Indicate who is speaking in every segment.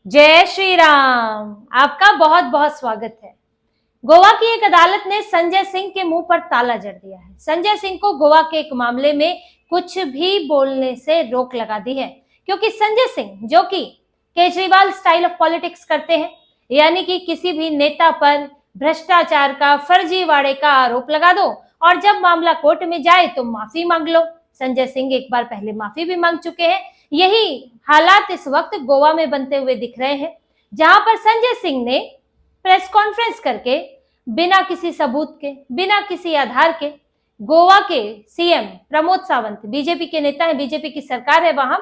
Speaker 1: जय श्री राम। आपका बहुत बहुत स्वागत है। गोवा की एक अदालत ने संजय सिंह के मुंह पर ताला जड़ दिया है। संजय सिंह को गोवा के एक मामले में कुछ भी बोलने से रोक लगा दी है, क्योंकि संजय सिंह जो कि केजरीवाल स्टाइल ऑफ पॉलिटिक्स करते हैं, यानी कि किसी भी नेता पर भ्रष्टाचार का, फर्जीवाड़े का आरोप लगा दो और जब मामला कोर्ट में जाए तो माफी मांग लो। संजय सिंह एक बार पहले माफी भी मांग चुके हैं। यही हालात इस वक्त गोवा में बनते हुए दिख रहे हैं, जहां पर संजय सिंह ने प्रेस कॉन्फ्रेंस करके बिना किसी सबूत के, बिना किसी आधार के गोवा के सीएम प्रमोद सावंत, बीजेपी के नेता है, बीजेपी की सरकार है वहां,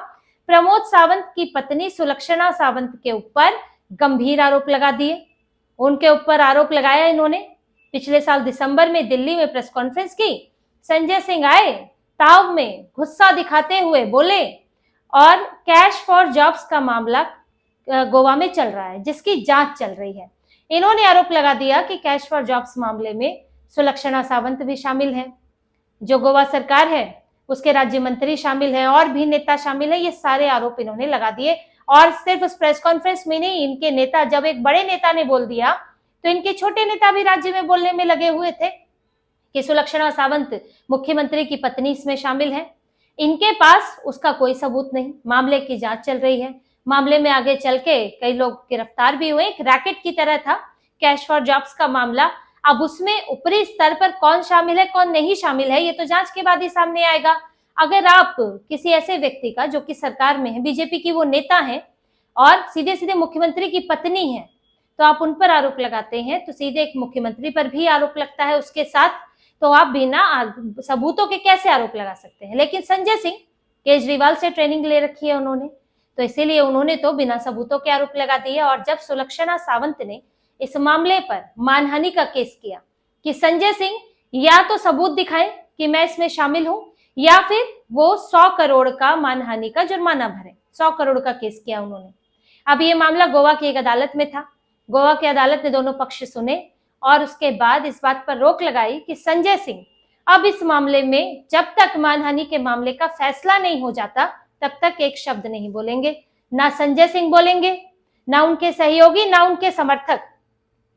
Speaker 1: प्रमोद सावंत की पत्नी सुलक्षणा सावंत के ऊपर गंभीर आरोप लगा दिए। उनके ऊपर आरोप लगाया इन्होंने। पिछले साल दिसंबर में दिल्ली में प्रेस कॉन्फ्रेंस की। संजय सिंह आए, ताव में गुस्सा दिखाते हुए बोले और कैश फॉर जॉब्स का मामला गोवा में चल रहा है, जिसकी जांच चल रही है। इन्होंने आरोप लगा दिया कि कैश फॉर जॉब्स मामले में सुलक्षणा सावंत भी शामिल है, जो गोवा सरकार है उसके राज्य मंत्री शामिल है और भी नेता शामिल है। ये सारे आरोप इन्होंने लगा दिए। और सिर्फ उस प्रेस कॉन्फ्रेंस में नहीं, इनके नेता, जब एक बड़े नेता ने बोल दिया तो इनके छोटे नेता भी राज्य में बोलने में लगे हुए थे कि सुलक्षणा सावंत मुख्यमंत्री की पत्नी इसमें शामिल है। इनके पास उसका कोई सबूत नहीं। मामले की जांच चल रही है। मामले में आगे चल के कई लोग गिरफ्तार भी हुए। एक रैकेट की तरह था कैश फॉर जॉब्स का मामला। अब उसमें ऊपरी स्तर पर कौन शामिल है, कौन नहीं शामिल है, ये तो जांच के बाद ही सामने आएगा। अगर आप किसी ऐसे व्यक्ति का जो कि सरकार में है, बीजेपी की वो नेता है और सीधे सीधे मुख्यमंत्री की पत्नी है, तो आप उन पर आरोप लगाते हैं, तो सीधे एक मुख्यमंत्री पर भी आरोप लगता है उसके साथ, तो आप बिना सबूतों के कैसे आरोप लगा सकते हैं। लेकिन संजय सिंह केजरीवाल से ट्रेनिंग ले रखी है उन्होंने, तो इसीलिए उन्होंने तो बिना सबूतों के आरोप लगा दिए। और जब सुलक्षणा सावंत ने इस मामले पर मानहानि का केस किया कि संजय सिंह या तो सबूत दिखाएं कि मैं इसमें शामिल हूं, या फिर वो 100 करोड़ का मानहानि का जुर्माना भरे, 100 करोड़ का केस किया उन्होंने। अब ये मामला गोवा की एक अदालत में था। गोवा की अदालत ने दोनों पक्ष सुने और उसके बाद इस बात पर रोक लगाई कि संजय सिंह अब इस मामले में जब तक मानहानि के मामले का फैसला नहीं हो जाता तब तक एक शब्द नहीं बोलेंगे। ना संजय सिंह बोलेंगे, ना उनके सहयोगी, ना उनके समर्थक।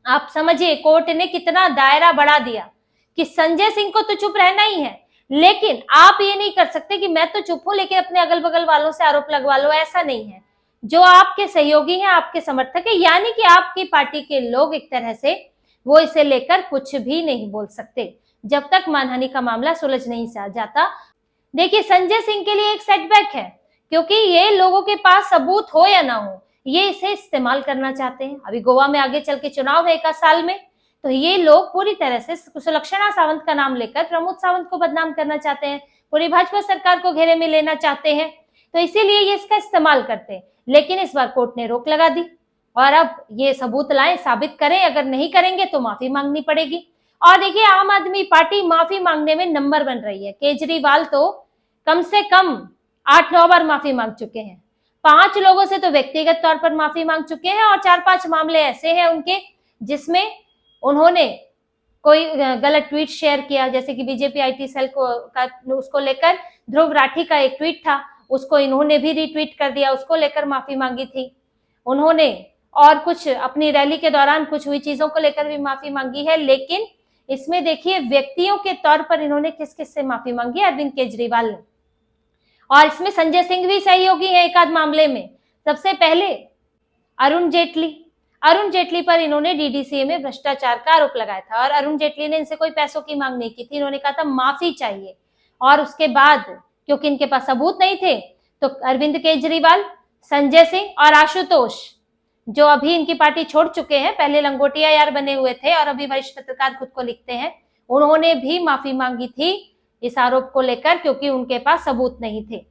Speaker 1: आप समझिए कोर्ट ने कितना दायरा बढ़ा दिया कि संजय सिंह को तो चुप रहना ही है, लेकिन आप ये नहीं कर सकते कि मैं तो चुप हूं लेकिन अपने अगल बगल वालों से आरोप लगवा लो। ऐसा नहीं है। जो आपके सहयोगी हैं, आपके समर्थक है, यानी कि आपकी पार्टी के लोग, एक तरह से वो इसे लेकर कुछ भी नहीं बोल सकते जब तक मानहानि का मामला सुलझ नहीं जाता। देखिए, संजय सिंह के लिए एक सेटबैक है, क्योंकि ये लोगों के पास सबूत हो या ना हो, ये इसे इस्तेमाल करना चाहते हैं। अभी गोवा में आगे चल के चुनाव है 1 साल में, तो ये लोग पूरी तरह से सुलक्षणा सावंत का नाम लेकर प्रमोद सावंत को बदनाम करना चाहते हैं, पूरी भाजपा सरकार को घेरे में लेना चाहते हैं, तो इसीलिए ये इसका इस्तेमाल करते हैं। लेकिन इस बार कोर्ट ने रोक लगा दी और अब ये सबूत लाएं, साबित करें। अगर नहीं करेंगे तो माफी मांगनी पड़ेगी। और देखिए, आम आदमी पार्टी माफी मांगने में नंबर 1 रही है। केजरीवाल तो कम से कम 8-9 बार माफी मांग चुके हैं। 5 लोगों से तो व्यक्तिगत तौर पर माफी मांग चुके हैं और 4-5 मामले ऐसे हैं उनके जिसमें उन्होंने कोई गलत ट्वीट शेयर किया, जैसे कि बीजेपी आईटी सेल को उसको लेकर ध्रुव राठी का एक ट्वीट था, उसको इन्होंने भी रीट्वीट कर दिया, उसको लेकर माफी मांगी थी उन्होंने। और कुछ अपनी रैली के दौरान कुछ हुई चीजों को लेकर भी माफी मांगी है। लेकिन इसमें देखिए, व्यक्तियों के तौर पर इन्होंने किस किस से माफी मांगी? अरविंद केजरीवाल ने। और इसमें संजय सिंह भी सहयोगी है एक आध मामले में। सबसे पहले अरुण जेटली पर इन्होंने डीडीसीए में भ्रष्टाचार का आरोप लगाया था और अरुण जेटली ने इनसे कोई पैसों की मांग नहीं की थी। इन्होंने कहा था माफी चाहिए। और उसके बाद क्योंकि इनके पास सबूत नहीं थे, तो अरविंद केजरीवाल, संजय सिंह और आशुतोष, जो अभी इनकी पार्टी छोड़ चुके हैं, पहले लंगोटिया यार बने हुए थे और अभी वरिष्ठ पत्रकार खुद को लिखते हैं, उन्होंने भी माफी मांगी थी इस आरोप को लेकर, क्योंकि उनके पास सबूत नहीं थे।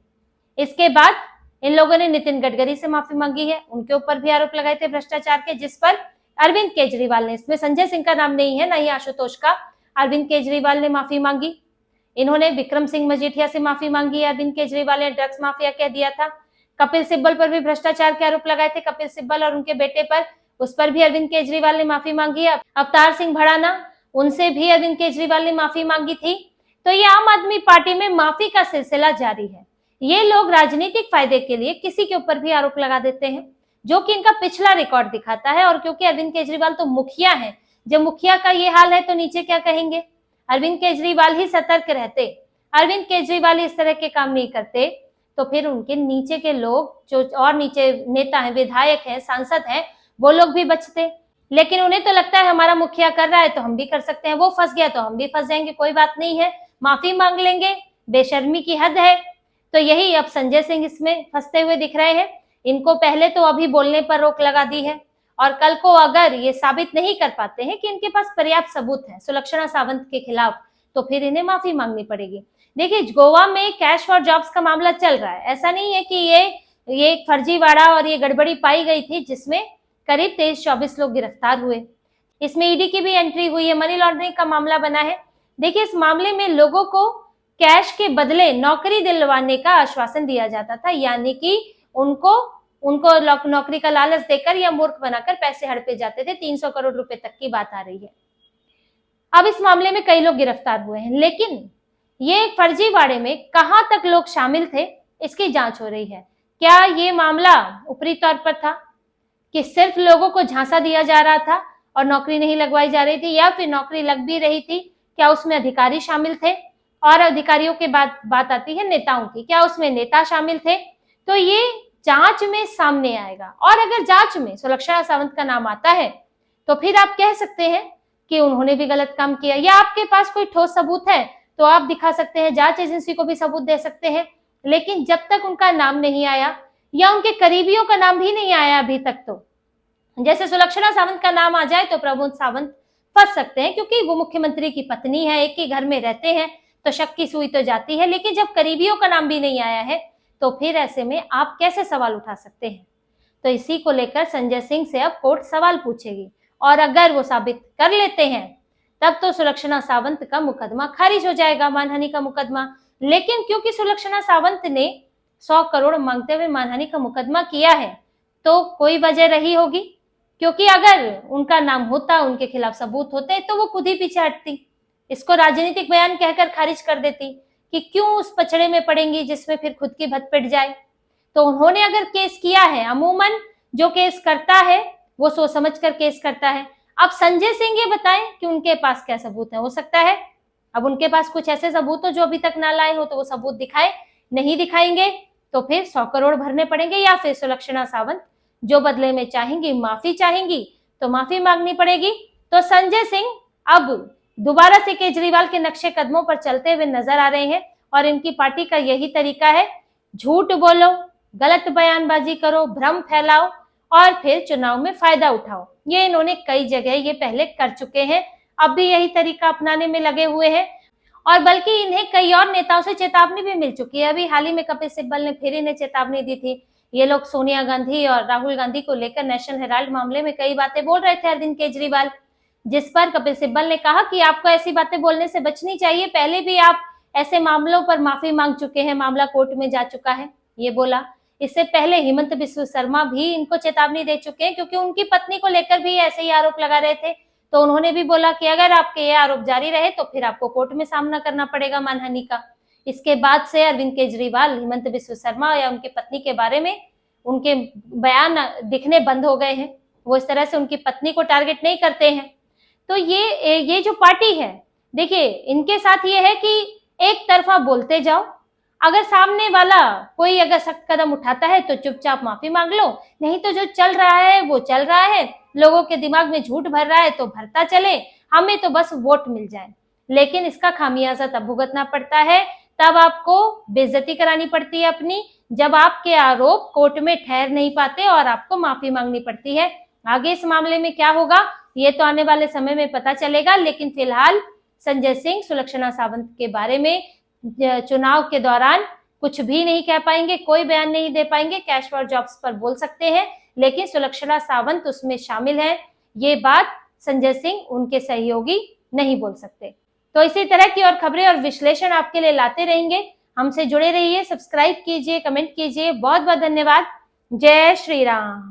Speaker 1: इसके बाद इन लोगों ने नितिन गडकरी से माफी मांगी है, उनके ऊपर भी आरोप लगाए थे भ्रष्टाचार के, जिस पर अरविंद केजरीवाल ने, इसमें संजय सिंह का नाम नहीं है, ना ही आशुतोष का, अरविंद केजरीवाल ने माफी मांगी। इन्होंने विक्रम सिंह मजीठिया से माफी मांगी। अरविंद केजरीवाल ने ड्रग्स माफिया कह दिया था। कपिल सिब्बल पर भी भ्रष्टाचार के आरोप लगाए थे, कपिल सिब्बल और उनके बेटे पर, उस पर भी अरविंद केजरीवाल ने माफी मांगी है। अवतार सिंह भड़ाना, उनसे भी अरविंद केजरीवाल ने माफी मांगी थी। तो ये आम आदमी पार्टी में माफी का सिलसिला जारी है। ये लोग राजनीतिक फायदे के लिए किसी के ऊपर भी आरोप लगा देते हैं। जो कि इनका पिछला रिकॉर्ड दिखाता है। और क्योंकि अरविंद केजरीवाल तो मुखिया है, जब मुखिया का ये हाल है तो नीचे क्या कहेंगे। अरविंद केजरीवाल ही सतर्क रहते, अरविंद केजरीवाल इस तरह के काम नहीं करते, तो फिर उनके नीचे के लोग जो और नीचे नेता हैं, विधायक हैं, सांसद हैं, वो लोग भी बचते। लेकिन उन्हें तो लगता है हमारा मुखिया कर रहा है तो हम भी कर सकते हैं, वो फंस गया तो हम भी फंस जाएंगे, कोई बात नहीं है, माफी मांग लेंगे, बेशर्मी की हद है। तो यही अब संजय सिंह इसमें फंसते हुए दिख रहे हैं। इनको पहले तो अभी बोलने पर रोक लगा दी है, और कल को अगर ये साबित नहीं कर पाते हैं कि इनके पास पर्याप्त सबूत है सुलक्षणा सावंत के खिलाफ, तो फिर इन्हें माफी मांगनी पड़ेगी। देखिए, गोवा में कैश फॉर जॉब्स का मामला चल रहा है। ऐसा नहीं है कि ये एक फर्जीवाड़ा और ये गड़बड़ी पाई गई थी जिसमें करीब 23-24 लोग गिरफ्तार हुए। इसमें ईडी की भी एंट्री हुई है, मनी लॉन्ड्रिंग का मामला बना है। देखिए, इस मामले में लोगों को कैश के बदले नौकरी दिलवाने का आश्वासन दिया जाता था, यानी कि उनको नौकरी का लालच देकर या मूर्ख बनाकर पैसे हड़पे जाते थे। 300 करोड़ रुपए तक की बात आ रही है। अब इस मामले में कई लोग गिरफ्तार हुए हैं, लेकिन ये फर्जीवाड़े में कहां तक लोग शामिल थे, इसकी जांच हो रही है। क्या ये मामला ऊपरी तौर पर था कि सिर्फ लोगों को झांसा दिया जा रहा था और नौकरी नहीं लगवाई जा रही थी, या फिर नौकरी लग भी रही थी, क्या उसमें अधिकारी शामिल थे? और अधिकारियों के बाद बात आती है नेताओं की, क्या उसमें नेता शामिल थे? तो ये जांच में सामने आएगा। और अगर जांच में सुलक्षणा सावंत का नाम आता है तो फिर आप कह सकते हैं कि उन्होंने भी गलत काम किया, या आपके पास कोई ठोस सबूत है तो आप दिखा सकते हैं, जांच एजेंसी को भी सबूत दे सकते हैं। लेकिन जब तक उनका नाम नहीं आया या उनके करीबियों का नाम भी नहीं आया अभी तक, तो जैसे सुलक्षणा सावंत का नाम आ जाए तो प्रमोद सावंत फंस सकते हैं, क्योंकि वो मुख्यमंत्री की पत्नी है, एक ही घर में रहते हैं, तो शक की सुई तो जाती है। लेकिन जब करीबियों का नाम भी नहीं आया है तो फिर ऐसे में आप कैसे सवाल उठा सकते हैं? तो इसी को लेकर संजय सिंह से अब कोर्ट सवाल पूछेगी, और अगर वो साबित कर लेते हैं तब तो सुलक्षणा सावंत का मुकदमा खारिज हो जाएगा, मानहानि का मुकदमा। लेकिन क्योंकि सुलक्षणा सावंत ने 100 करोड़ मांगते हुए मानहानि का मुकदमा किया है, तो कोई वजह रही होगी, क्योंकि अगर उनका नाम होता, उनके खिलाफ सबूत होते, तो वो खुद ही पीछे हटती, इसको राजनीतिक बयान कहकर खारिज कर देती कि क्यों उस पचड़े में पड़ेंगी जिसमें फिर खुद की भत पिट जाए। तो उन्होंने अगर केस किया है, अमूमन जो केस करता है वो सोच समझ कर केस करता है। अब संजय सिंह ये बताएं कि उनके पास क्या सबूत है। हो सकता है अब उनके पास कुछ ऐसे सबूत हो जो अभी तक ना लाए हो, तो वो सबूत दिखाए, नहीं दिखाएंगे तो फिर 100 करोड़ भरने पड़ेंगे, या फिर सुलक्षणा सावंत जो बदले में चाहेंगी, माफी चाहेंगी, तो माफी मांगनी पड़ेगी। तो संजय सिंह अब दोबारा से केजरीवाल के नक्शे कदमों पर चलते हुए नजर आ रहे हैं, और इनकी पार्टी का यही तरीका है, झूठ बोलो, गलत बयानबाजी करो, भ्रम फैलाओ और फिर चुनाव में फायदा उठाओ। ये इन्होंने कई जगह ये पहले कर चुके हैं, अब भी यही तरीका अपनाने में लगे हुए हैं, और बल्कि इन्हें कई और नेताओं से चेतावनी भी मिल चुकी है। अभी हाल ही में कपिल सिब्बल ने फिर इन्हें चेतावनी दी थी। ये लोग सोनिया गांधी और राहुल गांधी को लेकर नेशनल हेराल्ड मामले में कई बातें बोल रहे थे अरविंद केजरीवाल, जिस पर कपिल सिब्बल ने कहा कि आपको ऐसी बातें बोलने से बचनी चाहिए, पहले भी आप ऐसे मामलों पर माफी मांग चुके हैं, मामला कोर्ट में जा चुका है, ये बोला। इससे पहले हिमंत बिस्व शर्मा भी इनको चेतावनी दे चुके हैं, क्योंकि उनकी पत्नी को लेकर भी ऐसे ही आरोप लगा रहे थे, तो उन्होंने भी बोला कि अगर आपके ये आरोप जारी रहे तो फिर आपको कोर्ट में सामना करना पड़ेगा मानहानि का। इसके बाद से अरविंद केजरीवाल हिमंत बिस्व शर्मा या उनकी पत्नी के बारे में उनके बयान दिखने बंद हो गए हैं, वो इस तरह से उनकी पत्नी को टारगेट नहीं करते हैं। तो ये जो पार्टी है, देखिए इनके साथ ये है कि एक तरफा बोलते जाओ, अगर सामने वाला कोई अगर सख्त कदम उठाता है तो चुपचाप माफी मांग लो, नहीं तो जो चल रहा है वो चल रहा है, लोगों के दिमाग में झूठ भर रहा है तो भरता चले, हमें तो बस वोट मिल जाए। लेकिन इसका खामियाजा तब भुगतना पड़ता है, तब आपको बेइज्जती करानी पड़ती है अपनी, जब आपके आरोप कोर्ट में ठहर नहीं पाते और आपको माफी मांगनी पड़ती है। आगे इस मामले में क्या होगा ये तो आने वाले समय में पता चलेगा, लेकिन फिलहाल संजय सिंह सुलक्षणा सावंत के बारे में चुनाव के दौरान कुछ भी नहीं कह पाएंगे, कोई बयान नहीं दे पाएंगे। कैश फॉर जॉब्स पर बोल सकते हैं, लेकिन सुलक्षणा सावंत उसमें शामिल है, ये बात संजय सिंह उनके सहयोगी नहीं बोल सकते। तो इसी तरह की और खबरें और विश्लेषण आपके लिए लाते रहेंगे, हमसे जुड़े रहिए, सब्सक्राइब कीजिए, कमेंट कीजिए। बहुत बहुत धन्यवाद। जय श्री राम।